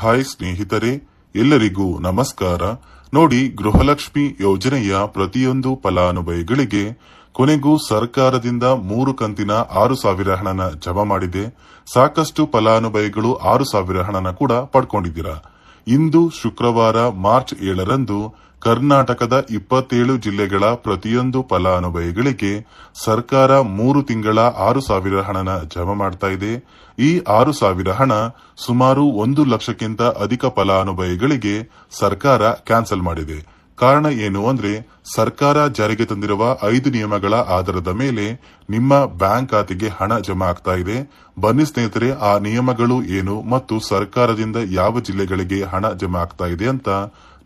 Hi ಸ್ನೇಹಿತರೆ, ಎಲ್ಲರಿಗೂ ನಮಸ್ಕಾರ. ನೋಡಿ, ಗೃಹಲಕ್ಷ್ಮಿ ಯೋಜನೆಯ ಪ್ರತಿಯೊಂದು ಫಲಾನುಭವಿಗಳಿಗೆ ಕೊನೆಗೂ ಸರ್ಕಾರದಿಂದ 3 ಕಂತಿನ 6,000 ಹಣನ ಜಮಾ ಮಾಡಿದೆ. ಸಾಕಷ್ಟು ಫಲಾನುಭವಿಗಳು 6,000 ಹಣನ ಕೂಡ ಪಡ್ಕೊಂಡಿದ್ದೀರಾ. ಇಂದು ಶುಕ್ರವಾರ ಮಾರ್ಚ್ 7ರಂದು ಕರ್ನಾಟಕದ 27 ಜಿಲ್ಲೆಗಳ ಪ್ರತಿಯೊಂದು ಫಲಾನುಭವಿಗಳಿಗೆ ಸರ್ಕಾರ 3 ತಿಂಗಳ 6,000 ಹಣನ ಜಮಾ ಮಾಡ್ತಾ ಇದೆ. ಈ 6,000 ಹಣ ಸುಮಾರು 1 ಲಕ್ಷಕ್ಕಿಂತ ಅಧಿಕ ಫಲಾನುಭವಿಗಳಿಗೆ ಸರ್ಕಾರ ಕ್ಯಾನ್ಸಲ್ ಮಾಡಿದೆ. ಕಾರಣ ಏನು ಅಂದ್ರೆ, ಸರ್ಕಾರ ಜಾರಿಗೆ ತಂದಿರುವ 5 ನಿಯಮಗಳ ಆಧಾರದ ಮೇಲೆ ನಿಮ್ಮ ಬ್ಯಾಂಕ್ ಖಾತೆಗೆ ಹಣ ಜಮಾ ಆಗ್ತಾ ಇದೆ. ಬನ್ನಿ ಸ್ನೇಹಿತರೆ, ಆ ನಿಯಮಗಳು ಏನು ಮತ್ತು ಸರ್ಕಾರದಿಂದ ಯಾವ ಜಿಲ್ಲೆಗಳಿಗೆ ಹಣ ಜಮಾ ಆಗ್ತಾ ಇದೆ ಅಂತ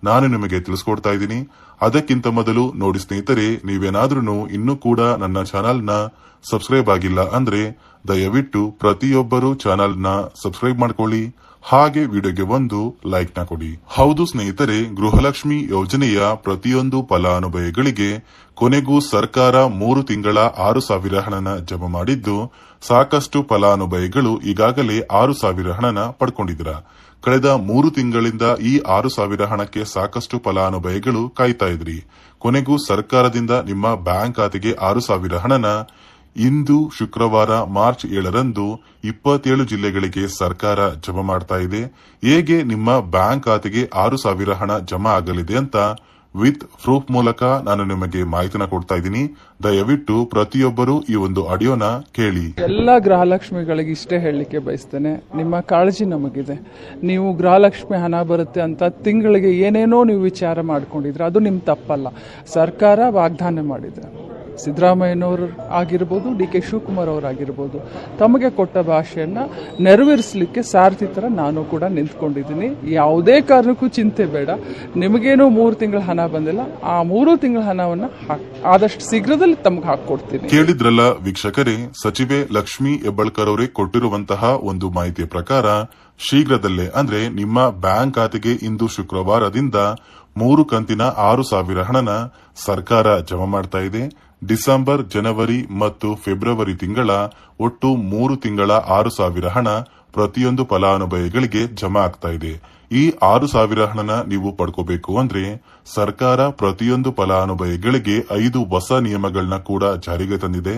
ನಾನು ನಿಮಗೆ ತಿಳಿಸ್ಕೊಡ್ತಾ ಇದ್ದೀನಿ. ಅದಕ್ಕಿಂತ ಮೊದಲು ನೋಡಿ ಸ್ನೇಹಿತರೆ, ನೀವೇನಾದ್ರೂ ಇನ್ನೂ ಕೂಡ ನನ್ನ ಚಾನೆಲ್ನ ಸಬ್ಸ್ಕ್ರೈಬ್ ಆಗಿಲ್ಲ ಅಂದ್ರೆ ದಯವಿಟ್ಟು ಪ್ರತಿಯೊಬ್ಬರು ಚಾನೆಲ್ನ ಸಬ್ಸ್ಕ್ರೈಬ್ ಮಾಡ್ಕೊಳ್ಳಿ. ಹಾಗೆ ವಿಡಿಯೋಗೆ ಒಂದು ಲೈಕ್ ನ ಕೊಡಿ. ಹೌದು ಸ್ನೇಹಿತರೆ, ಗೃಹಲಕ್ಷ್ಮಿ ಯೋಜನೆಯ ಪ್ರತಿಯೊಂದು ಫಲಾನುಭವಿಗಳಿಗೆ ಕೊನೆಗೂ ಸರ್ಕಾರ 3 ತಿಂಗಳ 6,000 ಹಣನ ಜಮಾ ಮಾಡಿದ್ದು, ಸಾಕಷ್ಟು ಫಲಾನುಭವಿಗಳು ಈಗಾಗಲೇ 6,000 ಹಣನ ಪಡ್ಕೊಂಡಿದ್ದೀರಾ. ಕಳೆದ 3 ತಿಂಗಳಿಂದ ಈ 6,000 ಹಣಕ್ಕೆ ಸಾಕಷ್ಟು ಫಲಾನುಭವಿಗಳು ಕಾಯ್ತಾ ಇದ್ರಿ. ಕೊನೆಗೂ ಸರ್ಕಾರದಿಂದ ನಿಮ್ಮ ಬ್ಯಾಂಕ್ ಖಾತೆಗೆ 6,000 ಹಣನ ಇಂದು ಶುಕ್ರವಾರ ಮಾರ್ಚ್ 7ರಂದು 27 ಜಿಲ್ಲೆಗಳಿಗೆ ಸರ್ಕಾರ ಜಮಾ ಮಾಡ್ತಾ ಇದೆ. ಹೇಗೆ ನಿಮ್ಮ ಬ್ಯಾಂಕ್ ಖಾತೆಗೆ 6,000 ಹಣ ಜಮಾ ಆಗಲಿದೆ ಅಂತ ವಿತ್ ಪ್ರೂಫ್ ಮೂಲಕ ನಾನು ನಿಮಗೆ ಮಾಹಿತಿನ ಕೊಡ್ತಾ ಇದ್ದೀನಿ. ದಯವಿಟ್ಟು ಪ್ರತಿಯೊಬ್ಬರು ಈ ಒಂದು ಆಡಿಯೋನ ಕೇಳಿ. ಎಲ್ಲ ಗೃಹಲಕ್ಷ್ಮಿಗಳಿಗೆ ಇಷ್ಟೇ ಹೇಳಲಿಕ್ಕೆ ಬಯಸ್ತೇನೆ, ನಿಮ್ಮ ಕಾಳಜಿ ನಮಗಿದೆ. ನೀವು ಗೃಹಲಕ್ಷ್ಮಿ ಹಣ ಬರುತ್ತೆ ಅಂತ ತಿಂಗಳಿಗೆ ಏನೇನೋ ನೀವು ವಿಚಾರ ಮಾಡ್ಕೊಂಡಿದ್ರೆ ಅದು ನಿಮ್ ತಪ್ಪಲ್ಲ. ಸರ್ಕಾರ ವಾಗ್ದಾನ ಮಾಡಿದೆ. ಸಿದ್ದರಾಮಯ್ಯನವರು ಆಗಿರ್ಬೋದು, DK ಶಿವಕುಮಾರ್ ಅವರಾಗಿರ್ಬೋದು, ತಮಗೆ ಕೊಟ್ಟ ಭಾಷೆಯನ್ನ ನೆರವೇರಿಸಲಿಕ್ಕೆ ಸಾರಥಿ ತರ ನಾನು ಕೂಡ ನಿಂತ್ಕೊಂಡಿದ್ದೀನಿ. ಯಾವುದೇ ಕಾರಣಕ್ಕೂ ಚಿಂತೆ ಬೇಡ. ನಿಮಗೇನು 3 ತಿಂಗಳ ಹಣ ಬಂದಿಲ್ಲ, ಆ 3 ತಿಂಗಳ ಹಣವನ್ನ ಆದಷ್ಟು ಶೀಘ್ರದಲ್ಲಿ ತಮಗೆ ಹಾಕೊಡ್ತೀನಿ. ಕೇಳಿದ್ರಲ್ಲ ವೀಕ್ಷಕರೇ, ಸಚಿವೆ ಲಕ್ಷ್ಮೀ ಹೆಬ್ಬಾಳ್ಕರ್ ಅವರೇ ಕೊಟ್ಟಿರುವಂತಹ ಒಂದು ಮಾಹಿತಿಯ ಪ್ರಕಾರ ಶೀಘ್ರದಲ್ಲೇ ಅಂದ್ರೆ ನಿಮ್ಮ ಬ್ಯಾಂಕ್ ಖಾತೆಗೆ ಇಂದು ಶುಕ್ರವಾರದಿಂದ 3 ಕಂತಿನ 6,000 ಹಣನ ಸರ್ಕಾರ ಜಮಾ ಮಾಡ್ತಾ ಇದೆ. ಡಿಸೆಂಬರ್, ಜನವರಿ ಮತ್ತು ಫೆಬ್ರವರಿ ತಿಂಗಳ ಒಟ್ಟು 3 ತಿಂಗಳ 6,000 ಹಣ ಪ್ರತಿಯೊಂದು ಫಲಾನುಭವಿಗಳಿಗೆ ಜಮಾ ಆಗ್ತಾ ಇದೆ. ಈ 6,000 ಹಣನ ನೀವು ಪಡ್ಕೋಬೇಕು ಅಂದ್ರೆ ಸರ್ಕಾರ ಪ್ರತಿಯೊಂದು ಫಲಾನುಭವಿಗಳಿಗೆ 5 ಹೊಸ ನಿಯಮಗಳನ್ನ ಕೂಡ ಜಾರಿಗೆ ತಂದಿದೆ.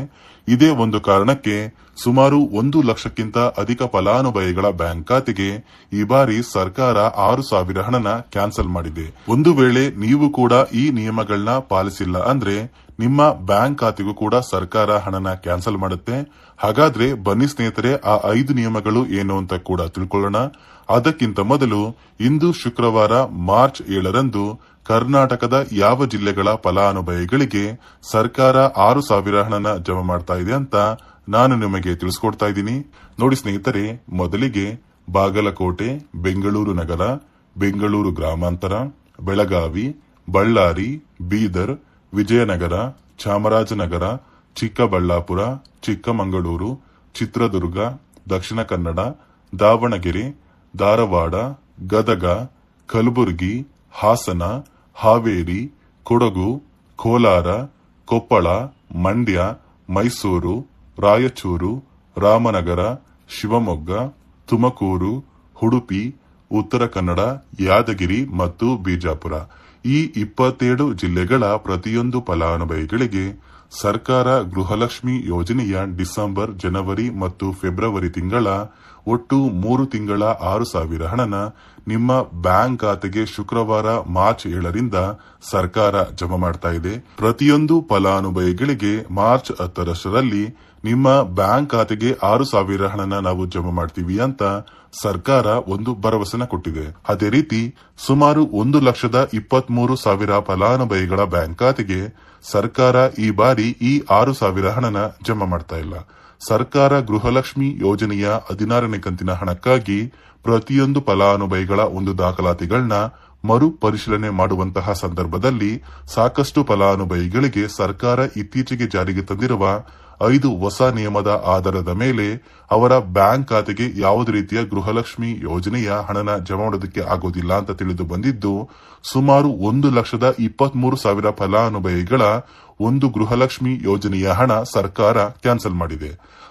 ಇದೇ ಒಂದು ಕಾರಣಕ್ಕೆ ಸುಮಾರು 1 ಲಕ್ಷಕ್ಕಿಂತ ಅಧಿಕ ಫಲಾನುಭವಿಗಳ ಬ್ಯಾಂಕ್ ಖಾತೆಗೆ ಈ ಬಾರಿ ಸರ್ಕಾರ 6,000 ಹಣನ ಕ್ಯಾನ್ಸಲ್ ಮಾಡಿದೆ. ಒಂದು ವೇಳೆ ನೀವು ಕೂಡ ಈ ನಿಯಮಗಳನ್ನ ಪಾಲಿಸಿಲ್ಲ ಅಂದ್ರೆ ನಿಮ್ಮ ಬ್ಯಾಂಕ್ ಖಾತೆಗೂ ಕೂಡ ಸರ್ಕಾರ ಹಣನ ಕ್ಯಾನ್ಸಲ್ ಮಾಡುತ್ತೆ. ಹಾಗಾದ್ರೆ ಬನ್ನಿ ಸ್ನೇಹಿತರೆ, ಆ 5 ನಿಯಮಗಳು ಏನು ಅಂತ ಕೂಡ ತಿಳ್ಕೊಳ್ಳೋಣ. ಅದಕ್ಕಿಂತ ಮೊದಲು ಇಂದು ಶುಕ್ರವಾರ ಮಾರ್ಚ್ 7ರಂದು ಕರ್ನಾಟಕದ ಯಾವ ಜಿಲ್ಲೆಗಳ ಫಲಾನುಭವಿಗಳಿಗೆ ಸರ್ಕಾರ 6,000 ಹಣನ ಜಮಾ ಮಾಡ್ತಾ ಇದೆ ಅಂತ ನಾನು ನಿಮಗೆ ತಿಳಿಸ್ಕೊಡ್ತಾ ಇದ್ದೀನಿ. ನೋಡಿ ಸ್ನೇಹಿತರೆ, ಮೊದಲಿಗೆ ಬಾಗಲಕೋಟೆ, ಬೆಂಗಳೂರು ನಗರ, ಬೆಂಗಳೂರು ಗ್ರಾಮಾಂತರ, ಬೆಳಗಾವಿ, ಬಳ್ಳಾರಿ, ಬೀದರ್, ವಿಜಯನಗರ, ಚಾಮರಾಜನಗರ, ಚಿಕ್ಕಬಳ್ಳಾಪುರ, ಚಿಕ್ಕಮಗಳೂರು, ಚಿತ್ರದುರ್ಗ, ದಕ್ಷಿಣ ಕನ್ನಡ, ದಾವಣಗೆರೆ, ಧಾರವಾಡ, ಗದಗ, ಕಲಬುರಗಿ, ಹಾಸನ, ಹಾವೇರಿ, ಕೊಡಗು, ಕೋಲಾರ, ಕೊಪ್ಪಳ, ಮಂಡ್ಯ, ಮೈಸೂರು, ರಾಯಚೂರು, ರಾಮನಗರ, ಶಿವಮೊಗ್ಗ, ತುಮಕೂರು, ಉಡುಪಿ, ಉತ್ತರ ಕನ್ನಡ, ಯಾದಗಿರಿ ಮತ್ತು ಬಿಜಾಪುರ. ಈ 27 ಜಿಲ್ಲೆಗಳ ಪ್ರತಿಯೊಂದು ಫಲಾನುಭವಿಗಳಿಗೆ ಸರ್ಕಾರ ಗೃಹಲಕ್ಷ್ಮಿ ಯೋಜನೆಯ ಡಿಸೆಂಬರ್, ಜನವರಿ ಮತ್ತು ಫೆಬ್ರವರಿ ತಿಂಗಳ ಒಟ್ಟು 3 ತಿಂಗಳ 6,000 ಹಣನ ನಿಮ್ಮ ಬ್ಯಾಂಕ್ ಖಾತೆಗೆ ಶುಕ್ರವಾರ ಮಾರ್ಚ್ 7ರಿಂದ ಸರ್ಕಾರ ಜಮಾ ಮಾಡ್ತಾ ಇದೆ. ಪ್ರತಿಯೊಂದು ಫಲಾನುಭವಿಗಳಿಗೆ ಮಾರ್ಚ್ 10ರಷ್ಟರಲ್ಲಿ ನಿಮ್ಮ ಬ್ಯಾಂಕ್ ಖಾತೆಗೆ 6,000 ಹಣನ ನಾವು ಜಮಾ ಮಾಡ್ತೀವಿ ಅಂತ ಸರ್ಕಾರ ಒಂದು ಭರವಸೆನ ಕೊಟ್ಟಿದೆ. ಅದೇ ರೀತಿ ಸುಮಾರು 1,23,000 ಫಲಾನುಭವಿಗಳ ಬ್ಯಾಂಕ್ ಖಾತೆಗೆ ಸರ್ಕಾರ ಈ ಬಾರಿ ಈ 6,000 ಹಣನ ಜಮಾ ಮಾಡ್ತಾ ಇಲ್ಲ. ಸರ್ಕಾರ ಗೃಹಲಕ್ಷ್ಮಿ ಯೋಜನೆಯ 16ನೇ ಕಂತಿನ ಹಣಕ್ಕಾಗಿ ಪ್ರತಿಯೊಂದು ಫಲಾನುಭವಿಗಳ ಒಂದು ದಾಖಲಾತಿಗಳನ್ನ ಮರು ಪರಿಶೀಲನೆ ಮಾಡುವಂತಹ ಸಂದರ್ಭದಲ್ಲಿ ಸಾಕಷ್ಟು ಫಲಾನುಭವಿಗಳಿಗೆ ಸರ್ಕಾರ ಇತ್ತೀಚೆಗೆ ಜಾರಿಗೆ ತಂದಿರುವ 5 ಹೊಸ ನಿಯಮದ ಆಧಾರದ ಮೇಲೆ ಅವರ ಬ್ಯಾಂಕ್ ಖಾತೆಗೆ ಯಾವುದೇ ರೀತಿಯ ಗೃಹಲಕ್ಷ್ಮಿ ಯೋಜನೆಯ ಹಣನ ಜಮಾ ಮಾಡೋದಕ್ಕೆ ಆಗೋದಿಲ್ಲ ಅಂತ ತಿಳಿದು ಬಂದಿದ್ದು, ಸುಮಾರು 1,23,000 ಫಲಾನುಭವಿಗಳ ಒಂದು ಗೃಹಲಕ್ಷ್ಮಿ ಯೋಜನೆಯ ಹಣ ಸರ್ಕಾರ ಕ್ಯಾನ್ಸಲ್ ಮಾಡಿದೆ.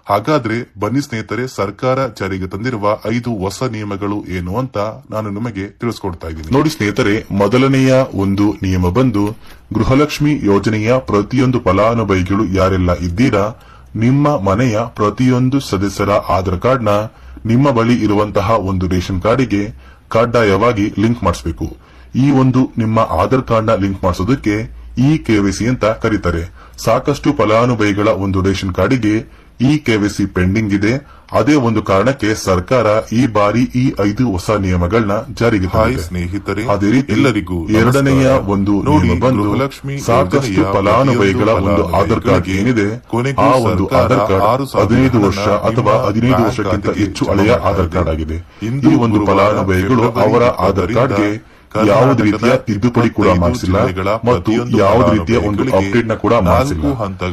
ಹಾಗಾದ್ರೆ ಬನ್ನಿ ಸ್ನೇಹಿತರೆ, ಸರ್ಕಾರ ಜಾರಿಗೆ ತಂದಿರುವ 5 ಹೊಸ ನಿಯಮಗಳು ಏನು ಅಂತ ನಾನು ನಿಮಗೆ ತಿಳಿಸ್ಕೊಡ್ತಾ ಇದ್ದೀನಿ. ನೋಡಿ ಸ್ನೇಹಿತರೆ, ಮೊದಲನೆಯ ಒಂದು ನಿಯಮ ಬಂದು, ಗೃಹಲಕ್ಷ್ಮಿ ಯೋಜನೆಯ ಪ್ರತಿಯೊಂದು ಫಲಾನುಭವಿಗಳು ಯಾರೆಲ್ಲ ಇದ್ದೀರಾ, ನಿಮ್ಮ ಮನೆಯ ಪ್ರತಿಯೊಂದು ಸದಸ್ಯರ ಆಧಾರ್ ಕಾರ್ಡ್ನ ನಿಮ್ಮ ಬಳಿ ಇರುವಂತಹ ಒಂದು ರೇಷನ್ ಕಾರ್ಡಿಗೆ ಕಡ್ಡಾಯವಾಗಿ ಲಿಂಕ್ ಮಾಡಿಸಬೇಕು. ಈ ಒಂದು ನಿಮ್ಮ ಆಧಾರ್ ಕಾರ್ಡ್ನ ಲಿಂಕ್ ಮಾಡಿಸೋದಕ್ಕೆ KYC ಅಂತ ಕರೀತಾರೆ. ಸಾಕಷ್ಟು ಫಲಾನುಭವಿಗಳ ಒಂದು ರೇಷನ್ ಕಾರ್ಡಿಗೆ KYC ಪೆಂಡಿಂಗ್ ಇದೆ. ಅದೇ ಒಂದು ಕಾರಣಕ್ಕೆ ಸರ್ಕಾರ ಈ ಬಾರಿ ಈ 5 ಹೊಸ ನಿಯಮಗಳನ್ನ ಜಾರಿಗೆ ತಂದಿದೆ. ಸ್ನೇಹಿತರೆ, ಅದೇ ರೀತಿ ಎಲ್ಲರಿಗೂ ಎರಡನೆಯ ಒಂದು ನಿಯಮ ಬಂದು, ಸಾಕಷ್ಟು ಫಲಾನುಭವಿಗಳ ಒಂದು ಆಧಾರ್ ಕಾರ್ಡ್ ಏನಿದೆ, ಆ ಒಂದು ಆಧಾರ್ ಕಾರ್ಡ್ 15 ವರ್ಷ ಅಥವಾ 15 ವರ್ಷಕ್ಕಿಂತ ಹೆಚ್ಚು ಹಳೆಯ ಆಧಾರ್ ಕಾರ್ಡ್ ಆಗಿದೆ. ಈ ಒಂದು ಫಲಾನುಭವಿಗಳು ಅವರ ಆಧಾರ್ ಕಾರ್ಡ್ಗೆ ಯಾವುದೇ ರೀತಿಯ ತಿದ್ದುಪಡಿ ಕೂಡ ಮಾಡಿಸಿಲ್ಲ ಮತ್ತು ಯಾವುದೇ ರೀತಿಯ ಒಂದು ಅಪ್ಡೇಟ್ ನ ಕೂಡ ಮಾಡಿಸಿಲ್ಲ.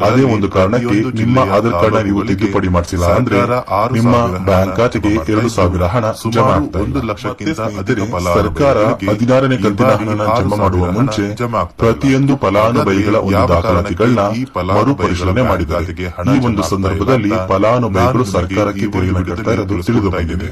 ಅದೇ ಒಂದು ಕಾರಣಕ್ಕೆ ನಿಮ್ಮ ಆಧಾರ್ ಕಾರ್ಡ್ ನ ನೀವು ತಿದ್ದುಪಡಿ ಮಾಡಿಸಿಲ್ಲ ಅಂದ್ರೆ ನಿಮ್ಮ ಬ್ಯಾಂಕ್ ಖಾತೆಗೆ 2,000 ಹಣ ಜಮಾ ಆಗ್ತಾ ಇಲ್ಲ. ಸರ್ಕಾರ 16ನೇ ಕಂತಿನ ಹಣ ಜಮಾ ಮಾಡುವ ಮುಂಚೆ ಪ್ರತಿಯೊಂದು ಫಲಾನುಭವಿಗಳ ಒಂದು ದಾಖಲಾತಿಗಳನ್ನ ಮರುಪರಿಶೀಲನೆ ಮಾಡಿದ್ದಾರೆ. ಈ ಒಂದು ಸಂದರ್ಭದಲ್ಲಿ ಫಲಾನುಭವಿಗಳು ಸರ್ಕಾರಕ್ಕೆ ತೆರಿಗೆ ಕಟ್ತಾ ಇರೋದು ತಿಳಿದು ಬಂದಿದೆ.